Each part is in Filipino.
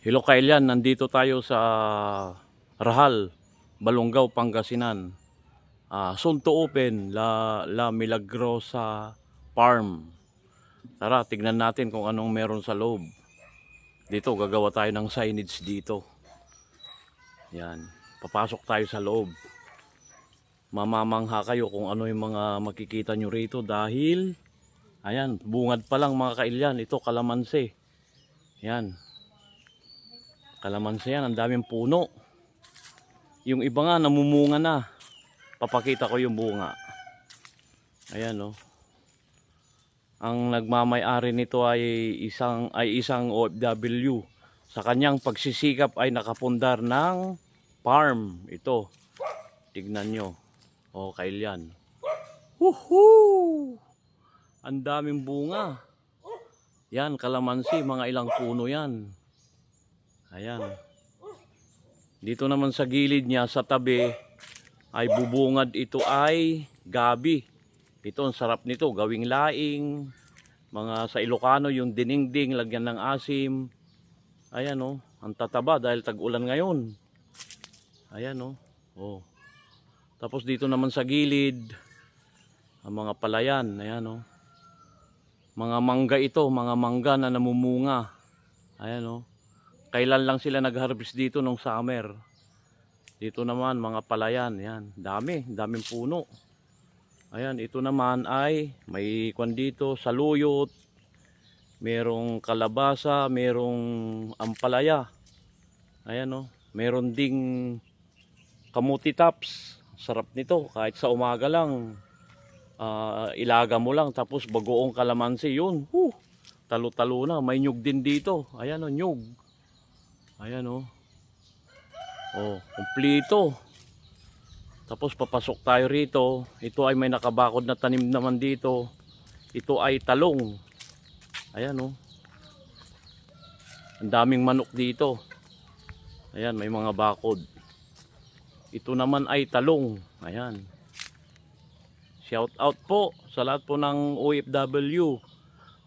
Hello Kailian, nandito tayo sa Rahal, Balongaw, Pangasinan. Soon to open La Milagrosa Farm. Tara, tignan natin kung anong meron sa loob. Dito, gagawa tayo ng signage dito. Yan, papasok tayo sa loob. Mamamangha kayo kung ano yung mga makikita nyo rito dahil, ayan, bungad pa lang mga Kailian. Ito, kalamansi. Yan. Kalamansi yan, ang daming puno. Yung iba nga namumunga na. Papakita ko yung bunga. Ayan oh. Ang nagmamay-ari nito ay isang OFW. Sa kanyang pagsisikap ay nakapundar ng farm. Ito. Tignan nyo. Oh, Kailian. Woohoo! Ang daming bunga. Yan, kalamansi, mga ilang puno yan. Ayan. Dito naman sa gilid niya, sa tabi, ay bubungad. Ito ay gabi. Ito, ang sarap nito. Gawing laing. Mga sa Ilocano, yung dinengdeng, lagyan ng asim. Ayan o. Ang tataba dahil tag-ulan ngayon. Ayan o. Oh. Tapos dito naman sa gilid, ang mga palayan. Ayan o. Mga mangga ito. Mga mangga na namumunga. Ayan o. Kailan lang sila nag-harvest dito nung summer. Dito naman mga palayan, yan, daming puno. Ayan, ito naman ay may kwan dito, saluyot, merong kalabasa, merong ampalaya. Ayan oh, meron ding kamuti tops. Sarap nito kahit sa umaga lang. Ilaga mo lang tapos bagoong kalamansi yun. Talo-talo na, may nyug din dito. Ayan oh, nyug. Ayan oh. Oh, kumpleto. Tapos papasok tayo rito. Ito ay may nakabakod na tanim naman dito. Ito ay talong. Ayan oh. Ang daming manok dito. Ayan, may mga bakod. Ito naman ay talong. Ayan. Shout out po sa lahat po ng OFW.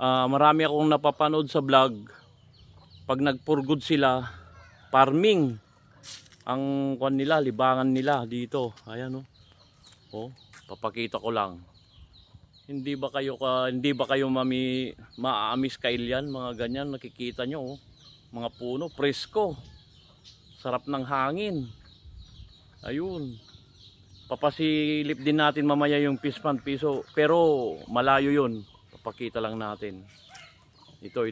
Marami akong napapanood sa vlog. Pag nagpurgod sila, farming ang kwan nila, libangan nila dito. Ayan oh. Oh, papakita ko lang. Hindi ba kayo maaamis Kailian, mga ganyan nakikita nyo oh. Mga puno presko. Sarap ng hangin. Ayun. Papasilip din natin mamaya yung fish pond piso, pero malayo 'yun. Papakita lang natin. Ito.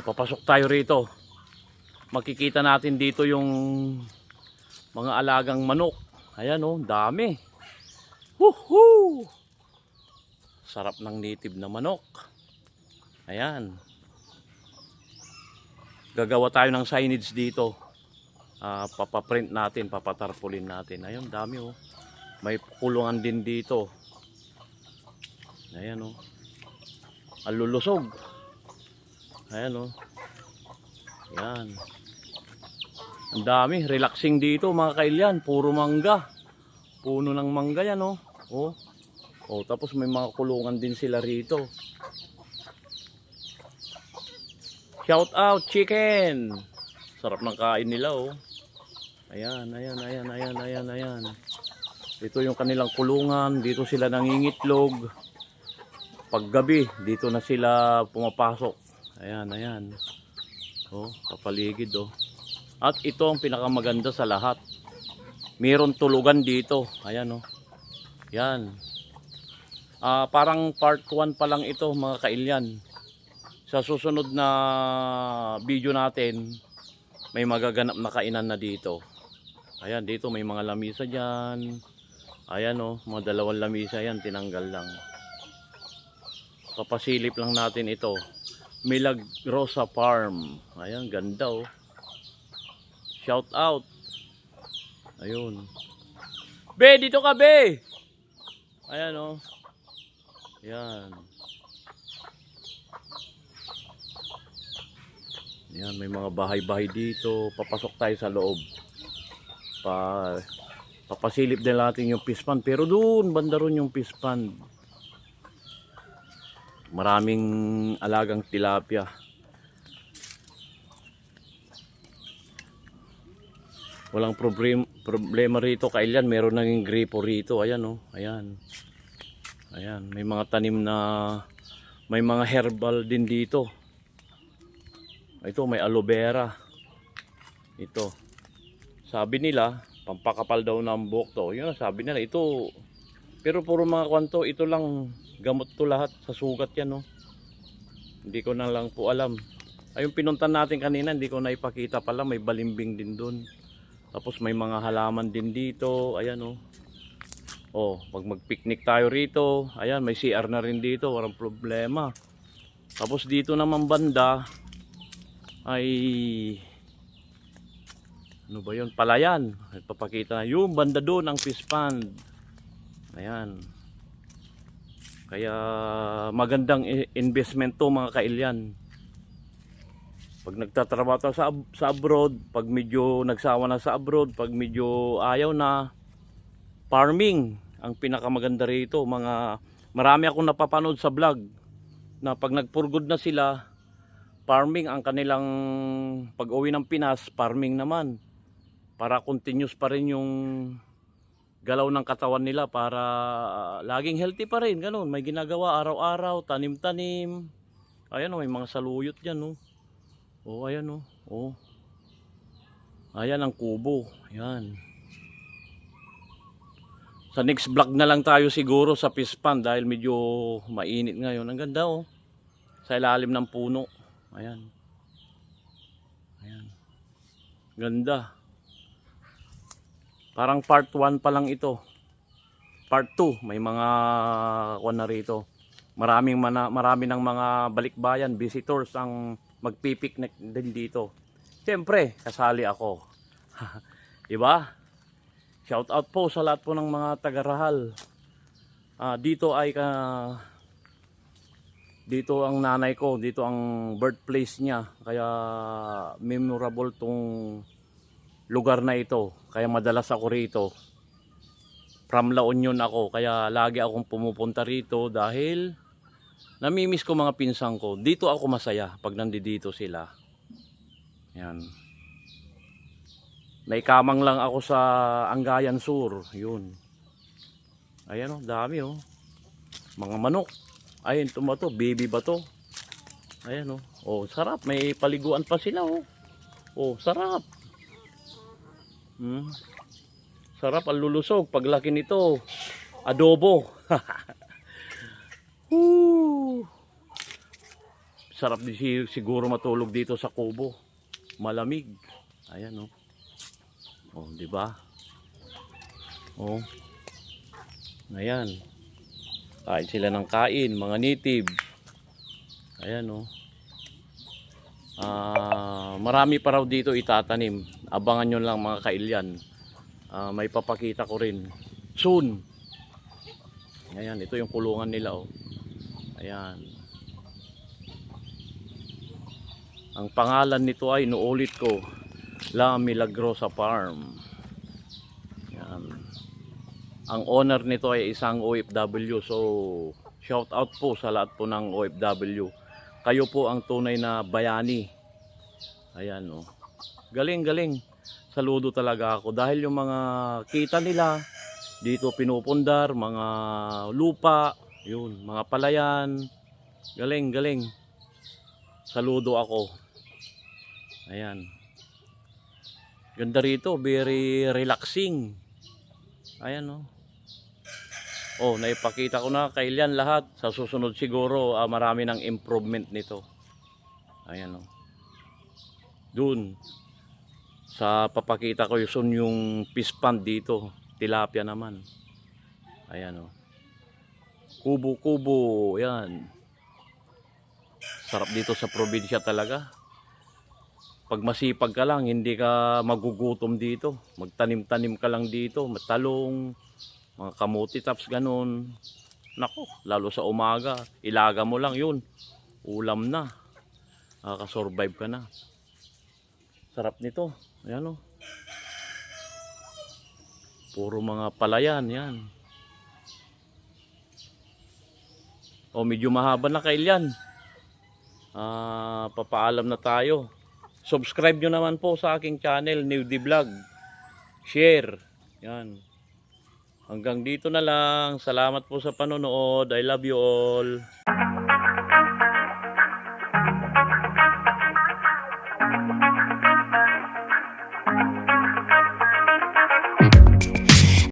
Papasok tayo rito. Makikita natin dito yung mga alagang manok. Ayan oh, dami. Woohoo! Sarap ng native na manok. Ayan. Gagawa tayo ng signage dito. Papaprint natin, papatarpaulin natin. Ayun, dami oh. May kulungan din dito. Ayan oh. Alulusog. Ayan oh. Ayan. Ang dami, relaxing dito mga Kailian, puro mangga. Puno ng mangga yan oh. Oh. Oh, tapos may mga kulungan din sila rito. Shout out chicken. Sarap ng kain nila oh. Ayan. Ito yung kanilang kulungan, dito sila nangingitlog. Paggabi, dito na sila pumapasok. Ayan. Oh, kapaligid oh. At ito ang pinakamaganda sa lahat. Mayroon tulugan dito. Ayan oh. Yan. Parang part 1 pa lang ito mga Kailian. Sa susunod na video natin, may magaganap na kainan na dito. Ayan, dito may mga lamisa dyan. Ayan oh, mga dalawang lamisa yan, tinanggal lang. Papasilip lang natin ito. Milagrosa Farm. Ayan, ganda oh. Shout out. Ayun. Be, dito ka be. Ayan oh. Yan. Yan, may mga bahay-bahay dito. Papasok tayo sa loob. Papasilip din natin yung fish pond. Pero doon, banda ron yung fish pond. Maraming alagang tilapia. Walang problema rito, kailan meron naging gripo rito. Ayan oh, ayan. Ayan, may mga tanim na may mga herbal din dito. Ito may aloe vera. Ito. Sabi nila, pampakapal daw ng buhok to. Yun, sabi nila ito. Pero puro mga kwanto, ito lang gamot to lahat sa sugat yan, no. Hindi ko na lang po alam. Ay, yung pinuntan natin kanina, hindi ko na ipakita pala, may balimbing din doon. Tapos may mga halaman din dito. Ayan oh. Oh, pag mag-picnic tayo rito, ayan, may CR na rin dito, walang problema. Tapos dito naman banda ay ano ba 'yon? Palayan. Ipapakita na yung banda doon ang fish pond. Ayan. Kaya magandang investment to mga kailyan. Pag nagtatrabaho tayo sa abroad, pag medyo nagsawa na sa abroad, pag medyo ayaw na, farming ang pinakamaganda rito. Marami akong napapanood sa vlog na pag nagpurgod na sila, farming ang kanilang pag-uwi ng Pinas, farming naman. Para continuous pa rin yung galaw ng katawan nila, para laging healthy pa rin. Ganun, may ginagawa araw-araw, tanim-tanim. Ayan oh, may mga saluyot dyan oh. Oh, ayan oh. Oh. Ayan ang kubo. Ayan. Sa next vlog na lang tayo siguro sa fish pond dahil medyo mainit ngayon. Ang ganda oh. Sa ilalim ng puno. Ayan. Ayan. Ganda. Parang part 1 pa lang ito. Part 2, may mga kuwan na rito. Marami ng mga balikbayan, visitors ang magpipiknik din dito. Siyempre, kasali ako. Diba? Shout out po sa lahat po ng mga taga-Rahal. Dito ay dito ang nanay ko, dito ang birthplace niya. Kaya memorable tong lugar na ito. Kaya madalas ako rito. From La Union ako, kaya lagi akong pumupunta rito dahil namimiss ko mga pinsang ko. Dito ako masaya pag nandito sila. Yan. Naikamang lang ako sa Angayan Sur. Yun. Ayan oh, dami oh. Mga manok. Ayun, ito ba to? Baby ba to? Ayan oh. Oh, sarap. May paliguan pa sila oh. Oh, sarap. Sarap ang lulusog. Paglaki nito, adobo. Sarap din siguro matulog dito sa kubo. Malamig. Ayan oh. Oh, di ba? Oh. Ayan. Kain sila ng kain, mga native. Ayan oh. Marami pa raw dito itatanim. Abangan nyo lang mga kailyan. May papakita ko rin soon. Ayan, ito yung kulungan nila oh. Ayan. Ang pangalan nito ay, inuulit ko, La Milagrosa Farm. Ayan. Ang owner nito ay isang OFW. So shout out po sa lahat po ng OFW. Kayo po ang tunay na bayani. Ayan oh. Galing. Saludo talaga ako dahil yung mga kita nila dito pinupundar, mga lupa, yun, mga palayan. Galing. Saludo ako. Ayan. Ganda rito, very relaxing. Ayan oh. Oh, naipakita ko na kailan lahat. Sa susunod siguro marami ng improvement nito. Ayan oh. Dun sa papakita ko yung fish pond dito, tilapia naman. Ayan oh. Kubo-kubo, yan. Sarap dito sa probinsya talaga. Pag masipag ka lang, hindi ka magugutom dito. Magtanim-tanim ka lang dito, matalong, mga kamuti tops, ganun. Nako, lalo sa umaga, ilaga mo lang yun. Ulam na. Nakaka-survive ka na. Sarap nito. Ayan o. Puro mga palayan, yan. O, medyo mahaba na kailyan. Papaalam na tayo. Subscribe nyo naman po sa aking channel, Newdy Vlog. share. Yan. Hanggang dito na lang. Salamat po sa panonood. I love you all.